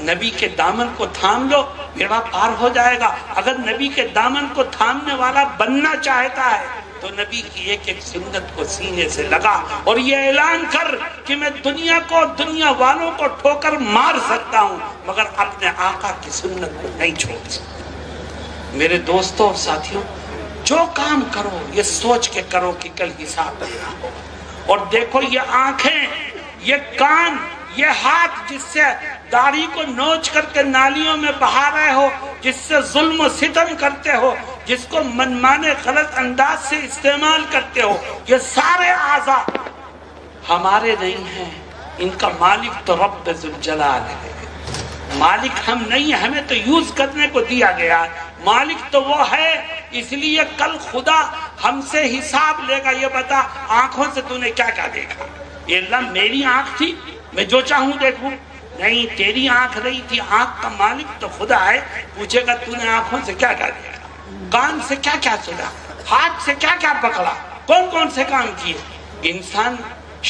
نبی کے دامن کو تھام لو بیڑا پار ہو جائے گا۔ اگر نبی کے دامن کو تھامنے والا بننا چاہتا ہے تو نبی کی ایک ایک سنت کو سینے سے لگا اور یہ اعلان کر کہ میں دنیا کو، دنیا والوں کو ٹھوکر مار سکتا ہوں مگر اپنے آقا کی سنت کو نہیں چھوڑ سکتا۔ میرے دوستوں اور ساتھیوں، جو کام کرو یہ سوچ کے کرو کہ کل حساب دینا ہوگا۔ اور دیکھو، یہ آنکھیں، یہ کان، یہ ہاتھ جس سے داڑھی کو نوچ کر کے نالیوں میں بہا رہے ہو، جس سے ظلم و ستم کرتے ہو، جس کو منمانے غلط انداز سے استعمال کرتے ہو، یہ سارے اعضاء ہمارے نہیں ہیں، ان کا مالک تو رب ذوالجلال ہے۔ مالک ہم نہیں ہیں، ہمیں تو یوز کرنے کو دیا گیا ہے، مالک تو وہ ہے۔ اس لیے کل خدا ہم سے حساب لے گا۔ یہ بتا، آنکھوں سے تو نے کیا کیا دیکھا؟ یہ اللہ میری آنکھ تھی، میں جو چاہوں دیکھوں؟ نہیں، تیری آنکھ نہیں تھی، آنکھ کا مالک تو خدا ہے۔ پوچھے گا تو نے آنکھوں سے کیا کیا دیکھا، کان سے کیا کیا سنا، ہاتھ سے کیا کیا پکڑا، کون کون سے کام کیے؟ انسان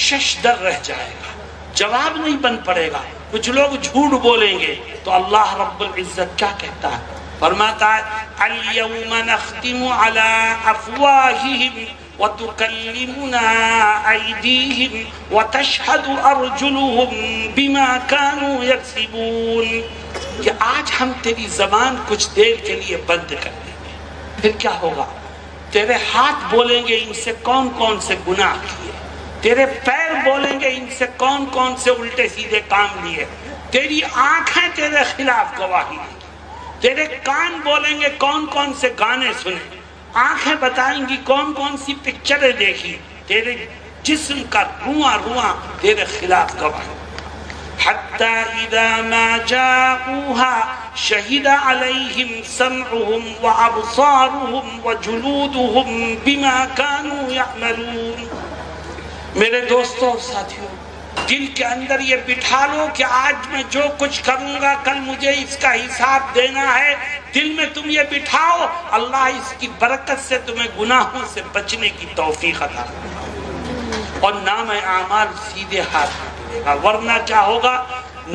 شش در رہ جائے گا، جواب نہیں بن پڑے گا۔ کچھ لوگ جھوٹ بولیں گے تو اللہ رب العزت کیا کہتا ہے؟ فرماتا ہے اليوم نختم على افواههم وتكلمنا ايديهم وتشهد ارجلهم بما كانوا يكسبون، کہ آج ہم تیری زبان کچھ دیر کے لیے بند کر دیں گے، پھر کیا ہوگا؟ تیرے ہاتھ بولیں گے ان سے کون کون سے گناہ کیے، تیرے پیر بولیں گے ان سے کون کون سے الٹے سیدھے کام لیے، تیری آنکھیں تیرے خلاف گواہی دیں، تیرے کان بولیں گے کون کون سے گانے سنے، آنکھیں بتائیں گی کون کون سی پکچریں دیکھی، تیرے جسم کا رواں رواں تیرے خلاف گواہی۔ حتی اذا ما جاؤوها شہد علیہم سمعهم وابصارهم وجلودهم بما كانوا يعملون۔ میرے دوستوں اور ساتھیوں، دل کے اندر یہ بٹھا لو کہ آج میں جو کچھ کروں گا کل مجھے اس کا حساب دینا ہے۔ دل میں تم یہ بٹھاؤ، اللہ اس کی برکت سے تمہیں گناہوں سے بچنے کی توفیق عطا کرے اور نام اعمال سیدھے ہاتھ میں ملے گا۔ ورنہ کیا ہوگا؟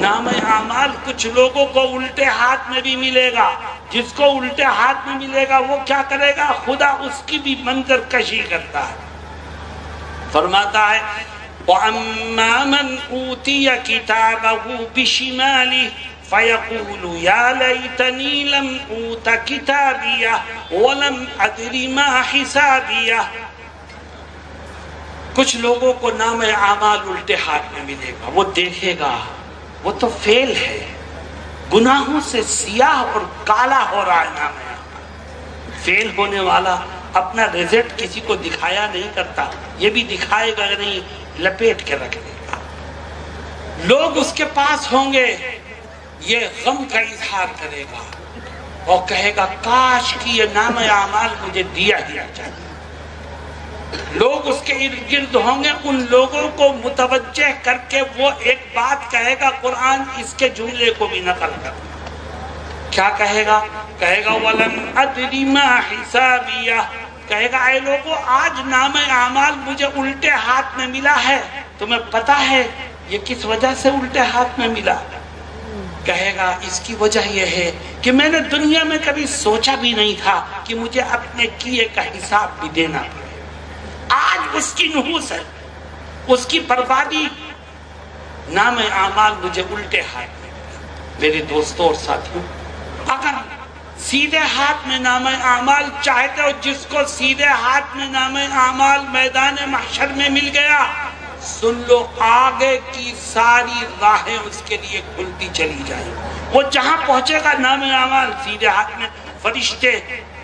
نام اعمال کچھ لوگوں کو الٹے ہاتھ میں بھی ملے گا۔ جس کو الٹے ہاتھ میں ملے گا وہ کیا کرے گا؟ خدا اس کی بھی منظر کشی کرتا ہے۔ فرماتا ہے وَأَمَّا مَنْ أُوتِيَ كِتَابَهُ بِشِمَالِهِ فَيَقُولُ يَا لَيْتَنِي لَمْ أُوتَ كِتَابِيَهْ وَلَمْ أَدْرِ مَا حِسَابِيَهْ۔ کچھ لوگوں کو نام اعمال الٹے ہاتھ میں ملے گا، وہ دیکھے گا، وہ تو فیل ہے، گناہوں سے سیاہ اور کالا ہو رہا ہے نام اعمال۔ فیل ہونے والا اپنا رزلٹ کسی کو دکھایا نہیں کرتا، یہ بھی دکھائے گا نہیں، لپیٹ کے رکھ دے گا۔ لوگ اس کے پاس ہوں گے، یہ غم کا اظہار کرے گا، اور کہے گا کاش کہ یہ نام اعمال مجھے دیا جائے. لوگ اس کے ارد گرد ہوں گے، ان لوگوں کو متوجہ کر کے وہ ایک بات کہے گا، قرآن اس کے جملے کو بھی نقل کر. کیا کہے گا؟ کہے گا وَلَمْ أَدْرِ مَا حِسَابِيَهْ. کہے گا اے لوگوں، آج نام اعمال مجھے الٹے ہاتھ میں ملا ہے. تمہیں پتا ہے یہ کس وجہ سے الٹے ہاتھ میں ملا؟ کہے گا اس کی وجہ یہ ہے کہ میں نے دنیا میں کبھی سوچا بھی نہیں تھا کہ مجھے اپنے کیے کا حساب بھی دینا پڑے. آج اس کی نحوس ہے، اس کی بربادی، نام اعمال مجھے الٹے ہاتھ میں. میرے دوستوں اور ساتھیوں، اگر سیدھے ہاتھ میں نام اعمال چاہتے ہو، جس کو سیدھے ہاتھ میں نام اعمال میدان محشر میں مل گیا، سن لو آگے کی ساری راہیں اس کے لیے کھلتی چلی جائیں. وہ جہاں پہنچے گا نام اعمال سیدھے ہاتھ میں، فرشتے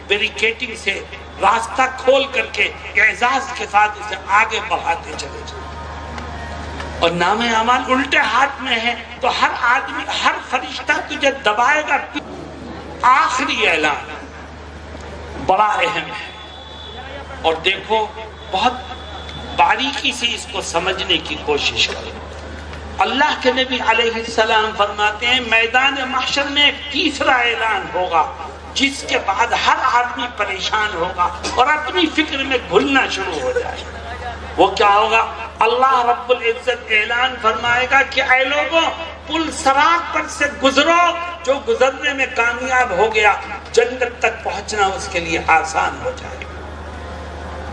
بیریکیٹنگ سے راستہ کھول کر کے اعزاز کے ساتھ اسے آگے بڑھاتے چلے جائیں. اور نام اعمال الٹے ہاتھ میں ہے تو ہر آدمی، ہر فرشتہ تجھے دبائے گا. آخری اعلان بڑا اہم ہے، اور دیکھو بہت باریکی سے اس کو سمجھنے کی کوشش کریں. اللہ کے نبی علیہ السلام فرماتے ہیں میدان محشر میں ایک تیسرا اعلان ہوگا جس کے بعد ہر آدمی پریشان ہوگا اور اپنی فکر میں گھلنا شروع ہو جائے. وہ کیا ہوگا؟ اللہ رب العزت اعلان فرمائے گا کہ اے لوگوں، پل صراط پر سے گزرو. جو گزرنے میں کامیاب ہو گیا جنت تک پہنچنا اس کے لیے آسان ہو جائے.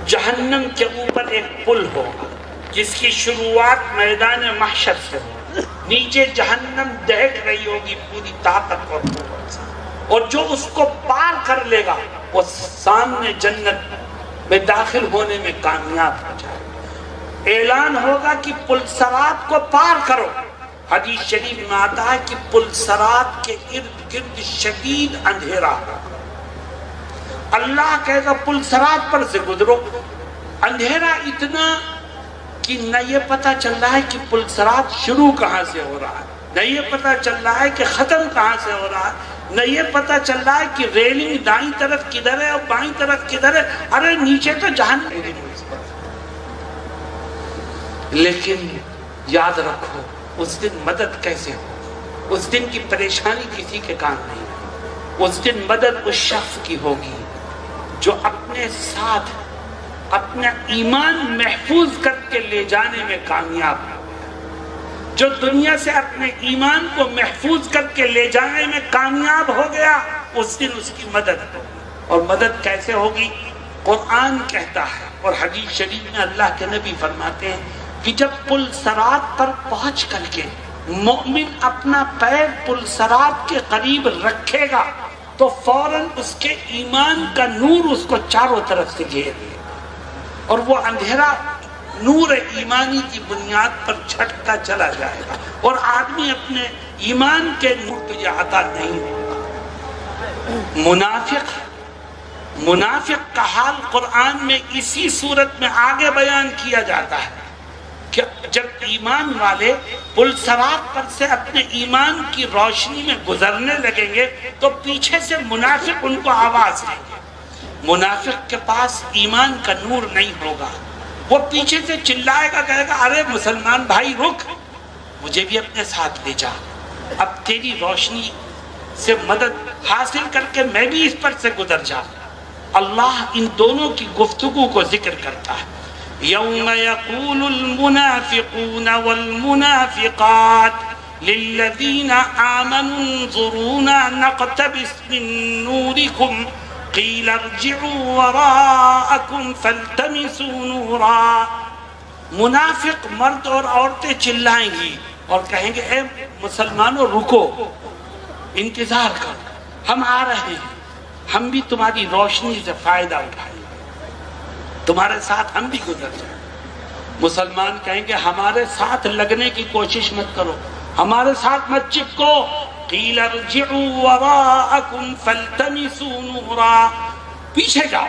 جہنم کے اوپر ایک پل ہوگا جس کی شروعات میدان محشر سے ہوگی. نیچے جہنم دہک رہی ہوگی پوری طاقت اور قوت سے، اور جو اس کو پار کر لے گا وہ سامنے جنت میں داخل ہونے میں کامیاب ہو جائے. اعلان ہوگا کہ پل صراط کو پار کرو. حدیث شریف میں آتا ہے کہ پل صراط کے ارد گرد شدید اندھیرا. اللہ کہے گا پل صراط پر سے گزرو. اندھیرا اتنا کہ نہ یہ پتہ چل رہا ہے کہ پل صراط شروع کہاں سے ہو رہا ہے، نہ یہ پتہ چل رہا ہے کہ ختم کہاں سے ہو رہا ہے، نہ یہ پتہ چل رہا ہے کہ ریلنگ دائیں طرف کدھر ہے اور بائیں طرف کدھر ہے. ارے نیچے تو جہنم. لیکن یاد رکھو اس دن مدد کیسے ہو؟ اس دن کی پریشانی کسی کے کام نہیں ہے. اس دن مدد اس شخص کی ہوگی جو اپنے ساتھ اپنا ایمان محفوظ کر کے لے جانے میں کامیاب ہو. جو دنیا سے اپنے ایمان کو محفوظ کر کے لے جانے میں کامیاب ہو گیا، اس دن اس کی مدد ہوگی. اور مدد کیسے ہوگی؟ قرآن کہتا ہے اور حدیث شریف میں اللہ کے نبی فرماتے ہیں کہ جب پل صراط پر پہنچ کر کے مومن اپنا پیر پل صراط کے قریب رکھے گا تو فوراً اس کے ایمان کا نور اس کو چاروں طرف سے گھیر لے گا، اور وہ اندھیرا نور ایمانی کی بنیاد پر چھٹتا چلا جائے گا، اور آدمی اپنے ایمان کے نور تجھے عطا نہیں ہوگا. منافق کا حال قرآن میں اسی صورت میں آگے بیان کیا جاتا ہے کہ جب ایمان والے پل صراط پر سے اپنے ایمان کی روشنی میں گزرنے لگیں گے تو پیچھے سے منافق ان کو آواز دیں گے. منافق کے پاس ایمان کا نور نہیں ہوگا، وہ پیچھے سے چلائے گا، کہے گا ارے مسلمان بھائی رک، مجھے بھی اپنے ساتھ لے جا، اب تیری روشنی سے مدد حاصل کر کے میں بھی اس پر سے گزر جا. اللہ ان دونوں کی گفتگو کو ذکر کرتا ہے. یوم یقول المنافقون والمنافقات للذین آمنوا انظرونا نقتبس من نورکم قیل ارجعوا وراءکم فالتمسوا نورا. منافق مرد اور عورتیں چلائیں گی اور کہیں گے اے مسلمانوں رکو، انتظار کرو، ہم آ رہے ہیں، ہم بھی تمہاری روشنی سے فائدہ اٹھائیں گے، تمہارے ساتھ ہم بھی گزر جائیں. مسلمان کہیں گے ہمارے ساتھ لگنے کی کوشش مت کرو، ہمارے ساتھ مت چپکو. قیل ارجعوا وراءکم فالتمسوا نورا، پیچھے جاؤ،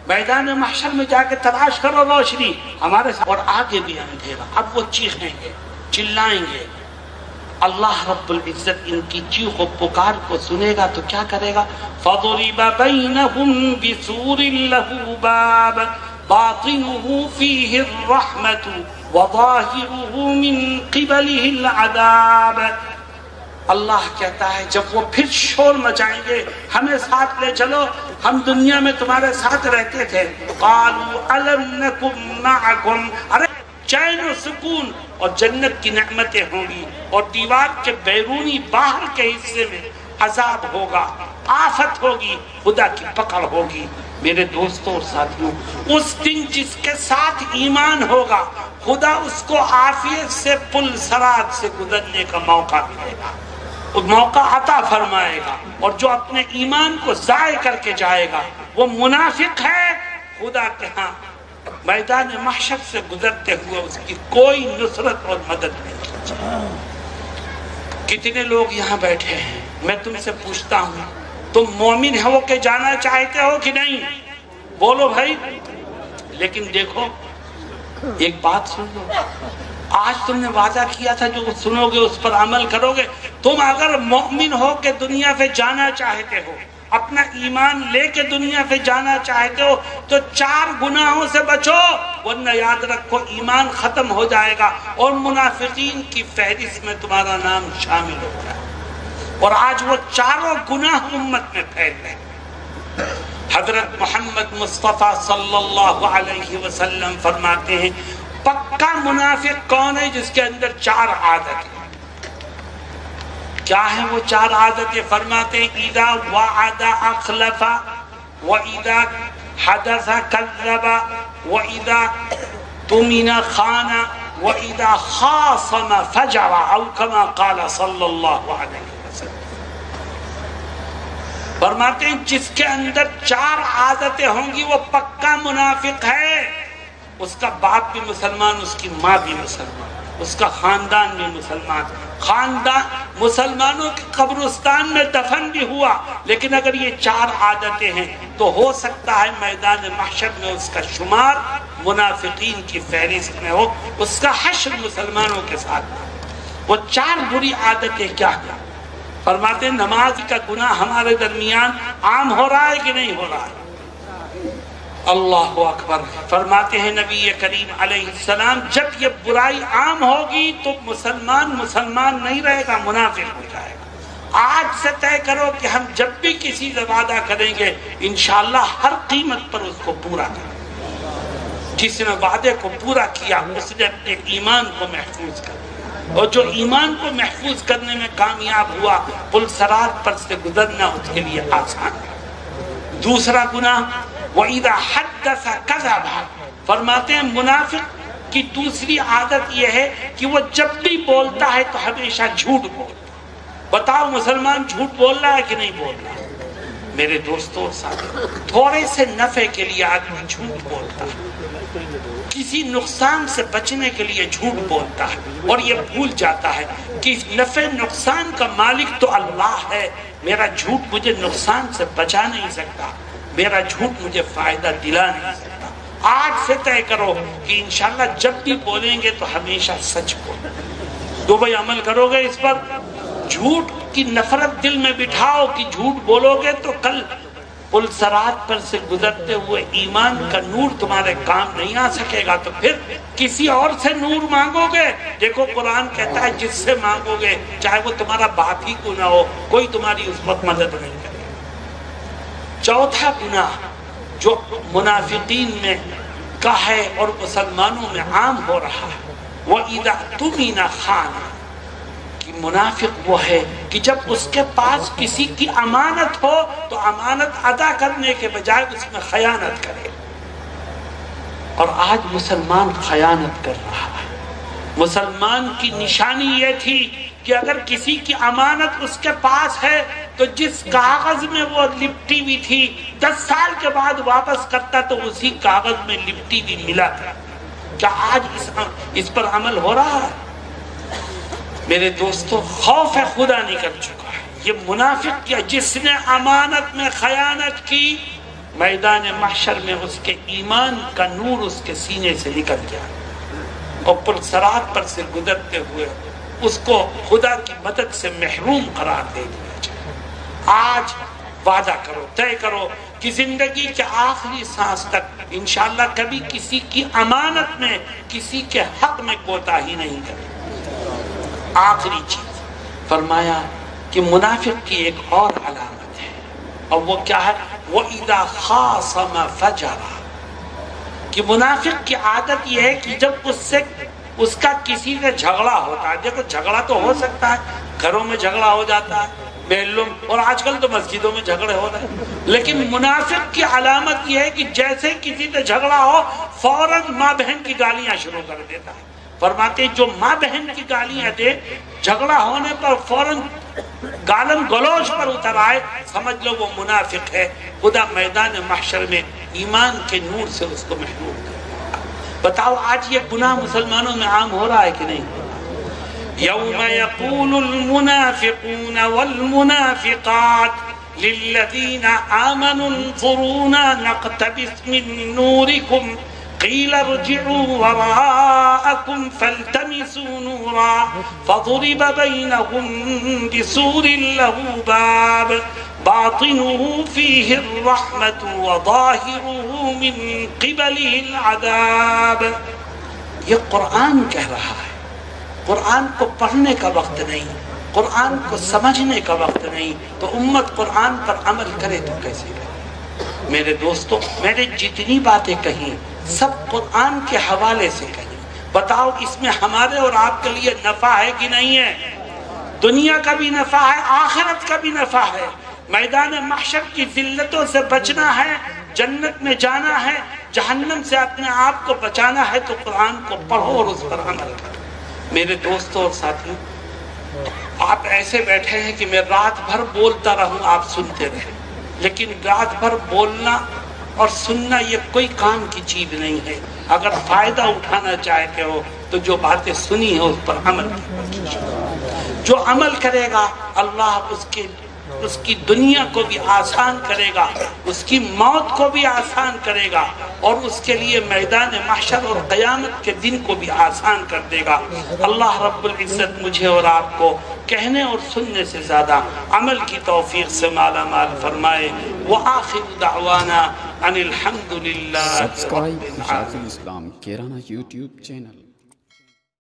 میدان محشر میں جا کے تلاش کرو روشنی ہمارے ساتھ. اور آگے بھی اندھیرا. اب وہ چیخیں گے، چلائیں گے، اللہ رب العزت ان کی چیخ و پکار کو سنے گا تو کیا کرے گا؟ فَضُرِبَ بَيْنَهُمْ بِسُورٍ لَهُ بَابٌ بَاطِنُهُ فِيهِ الرَّحْمَةُ وَظَاهِرُهُ مِنْ قِبَلِهِ الْعَذَابُ۔ اللہ کہتا ہے جب وہ پھر شور مچائیں گے، ہمیں ساتھ لے چلو، ہم دنیا میں تمہارے ساتھ رہتے تھے، قَالُوا أَلَمْ نَكُنْ مَعَكُمْ، ارے چین و سکون اور جنت کی نعمتیں ہوں گی، اور دیوار کے بیرونی باہر کے حصے میں عذاب ہوگا، آفت ہوگی، خدا کی پکڑ ہوگی۔ میرے دوستوں اور ساتھیوں، اس دن جس کے ساتھ ایمان ہوگا خدا اس کو عافیت سے پل صراط سے گزرنے کا موقع ملے گا، موقع عطا فرمائے گا، اور جو اپنے ایمان کو ضائع کر کے جائے گا وہ منافق ہے، خدا کے ہاں میدان محشر سے گزرتے ہوئے اس کی کوئی نصرت اور مدد نہیں کی۔ کتنے لوگ یہاں بیٹھے ہیں، میں تم سے پوچھتا ہوں تم مومن ہو کہ جانا چاہتے ہو کہ نہیں؟ بولو بھائی۔ لیکن دیکھو ایک بات سن لو، آج تم نے وعدہ کیا تھا جو سنو گے اس پر عمل کرو گے۔ تم اگر مومن ہو کہ دنیا سے جانا چاہتے ہو، اپنا ایمان لے کے دنیا سے جانا چاہتے ہو، تو 4 گناہوں سے بچو، ورنہ یاد رکھو ایمان ختم ہو جائے گا اور منافقین کی فہرست میں تمہارا نام شامل ہو جائے گا۔ اور آج وہ 4 گناہ امت میں پھیل رہے ہیں۔ حضرت محمد مصطفیٰ صلی اللہ علیہ وسلم فرماتے ہیں پکا منافق کون ہے؟ جس کے اندر 4 عادتیں۔ کیا ہیں وہ 4 عادتیں؟ فرماتے ہیں اذا وعد اخلف واذا حدث كذب واذا تمن خان واذا خاصم فجر، او كما قال صلی اللہ علیہ وسلم۔ فرماتے ہیں جس کے اندر 4 عادتیں ہوں گی وہ پکا منافق ہے۔ اس کا باپ بھی مسلمان، اس کی ماں بھی مسلمان، اس کا خاندان بھی مسلمان، خاندان مسلمانوں کے قبرستان میں دفن بھی ہوا، لیکن اگر یہ 4 عادتیں ہیں تو ہو سکتا ہے میدان محشر میں اس کا شمار منافقین کی فہرست میں ہو، اس کا حشر مسلمانوں کے ساتھ۔ وہ 4 بری عادتیں کیا ہیں؟ فرماتے ہیں نماز کا گناہ ہمارے درمیان عام ہو رہا ہے کہ نہیں ہو رہا ہے؟ اللہ اکبر۔ فرماتے ہیں نبی کریم علیہ السلام جب یہ برائی عام ہوگی تو مسلمان نہیں رہے گا، منافق ہو جائے گا۔ آج سے طے کرو کہ ہم جب بھی کسی سے وعدہ کریں گے انشاءاللہ ہر قیمت پر اس کو پورا کریں۔ جس نے وعدے کو پورا کیا اس نے اپنے ایمان کو محفوظ کر دیا، اور جو ایمان کو محفوظ کرنے میں کامیاب ہوا پل صراط پر سے گزرنا اس کے لیے آسان ہے۔ دوسرا گناہ وَإِذَا حَدَّثَ كَذَبَ، فرماتے ہیں منافق کی دوسری عادت یہ ہے کہ وہ جب بھی بولتا ہے تو ہمیشہ جھوٹ بولتا ہے۔ بتاؤ مسلمان جھوٹ بول رہا ہے کہ نہیں بول رہا؟ میرے دوستوں اور ساتھیوں، تھوڑے سے نفع کے لیے آدمی جھوٹ بولتا ہے، کسی نقصان سے بچنے کے لیے جھوٹ بولتا ہے، اور یہ بھول جاتا ہے کہ نفع نقصان کا مالک تو اللہ ہے، میرا جھوٹ مجھے نقصان سے بچا نہیں سکتا، میرا جھوٹ مجھے فائدہ دلا نہیں سکتا۔ آج سے طے کرو کہ انشاءاللہ جب بھی بولیں گے تو ہمیشہ سچ بولیں۔ تو بھائی عمل کرو گے اس پر؟ جھوٹ کی نفرت دل میں بٹھاؤ کہ جھوٹ بولو گے تو کل پل صراط پر سے گزرتے ہوئے ایمان کا نور تمہارے کام نہیں آ سکے گا، تو پھر کسی اور سے نور مانگو گے۔ دیکھو قرآن کہتا ہے جس سے مانگو گے چاہے وہ تمہارا باپ ہی کیوں نہ ہو، کوئی تمہاری اس وقت مدد نہیں کرے۔ چوتھا گناہ جو منافقین میں کا ہے اور مسلمانوں میں عام ہو رہا ہے، وَإِذَا اؤْتُمِنَ خَانَ، کہ منافق وہ ہے کہ جب اس کے پاس کسی کی امانت ہو تو امانت ادا کرنے کے بجائے اس میں خیانت کرے۔ اور آج مسلمان خیانت کر رہا ہے۔ مسلمان کی نشانی یہ تھی کہ اگر کسی کی امانت اس کے پاس ہے تو جس کاغذ میں وہ لپٹی ہوئی تھی 10 سال کے بعد واپس کرتا تو اسی کاغذ میں لپٹی بھی ملا تھا۔ کیا آج اس پر عمل ہو رہا ہے؟ میرے دوستو خوف خدا نکل چکا ہے۔ یہ منافق کیا جس نے امانت میں خیانت کی، میدان محشر میں اس کے ایمان کا نور اس کے سینے سے نکل گیا، اور پل صراط پر سے گزرتے ہوئے اس کو خدا کی مدد سے محروم قرار دے دیا جائے۔ آج وعدہ کرو، طے کرو کہ زندگی کے آخری سانس تک انشاءاللہ کبھی کسی کی امانت میں، کسی کے حق میں کوتاہی نہیں کرے۔ آخری چیز فرمایا کہ منافق کی ایک اور علامت ہے، اور وہ کیا ہے؟ وَإِذَا خَاصَمَ فَجَرَ، کہ منافق کی عادت یہ ہے کہ جب اس کا کسی سے جھگڑا ہوتا ہے، دیکھو جھگڑا تو ہو سکتا ہے، گھروں میں جھگڑا ہو جاتا ہے، محلوں، اور آج کل تو مسجدوں میں جھگڑے ہو رہے ہیں، لیکن منافق کی علامت یہ ہے کہ جیسے کسی سے جھگڑا ہو فوراً ماں بہن کی گالیاں شروع کر دیتا ہے۔ فرماتے جو ماں بہن کی گالیاں دے، جھگڑا ہونے پر فوراً گالم گلوچ پر اتر آئے، سمجھ لو وہ منافق ہے۔ خدا میدان محشر میں ایمان کے نور سے اس کو محروم کر۔ بتاؤ آج یہ گناہ مسلمانوں میں عام ہو رہا ہے کہ نہیں؟ یوم یقول المنافقون والمنافقات للذین آمنوا انظرونا نقتبس من نورکم قیل ارجعوا وراءکم فالتمسوا نورا فضرب بینہم بسور له باب باطنه فيه الرحمة وظاهره من قبله العذاب۔ یہ قرآن کہہ رہا ہے، قرآن کو پڑھنے کا وقت نہیں، قرآن کو سمجھنے کا وقت نہیں، تو امت قرآن پر عمل کرے تو کیسے کرے؟ میرے دوستو، میں نے جتنی باتیں کہیں سب قرآن کے حوالے سے کہیں۔ بتاؤ اس میں ہمارے اور آپ کے لیے نفع ہے کہ نہیں ہے؟ دنیا کا بھی نفع ہے، آخرت کا بھی نفع ہے۔ میدان محشر کی ذلتوں سے بچنا ہے، جنت میں جانا ہے، جہنم سے اپنے آپ کو بچانا ہے، تو قرآن کو پڑھو اور اس پر عمل کرو۔ میرے دوستوں اور ساتھیوں، آپ ایسے بیٹھے ہیں کہ میں رات بھر بولتا رہوں، آپ سنتے رہیں، لیکن رات بھر بولنا اور سننا یہ کوئی کام کی چیز نہیں ہے۔ اگر فائدہ اٹھانا چاہتے ہو تو جو باتیں سنی ہیں اس پر عمل کرو۔ جو عمل کرے گا اللہ اس کی دنیا کو بھی آسان کرے گا، اس کی موت کو بھی آسان کرے گا، اور اس کے لیے میدان محشر اور قیامت کے دن کو بھی آسان کر دے گا۔ اللہ رب العزت مجھے اور آپ کو کہنے اور سننے سے زیادہ عمل کی توفیق سے مالا مال فرمائے۔ وآخر دعوانا ان الحمدللہ۔ سبسکرائب شافی اسلام کیرانہ یوٹیوب چینل۔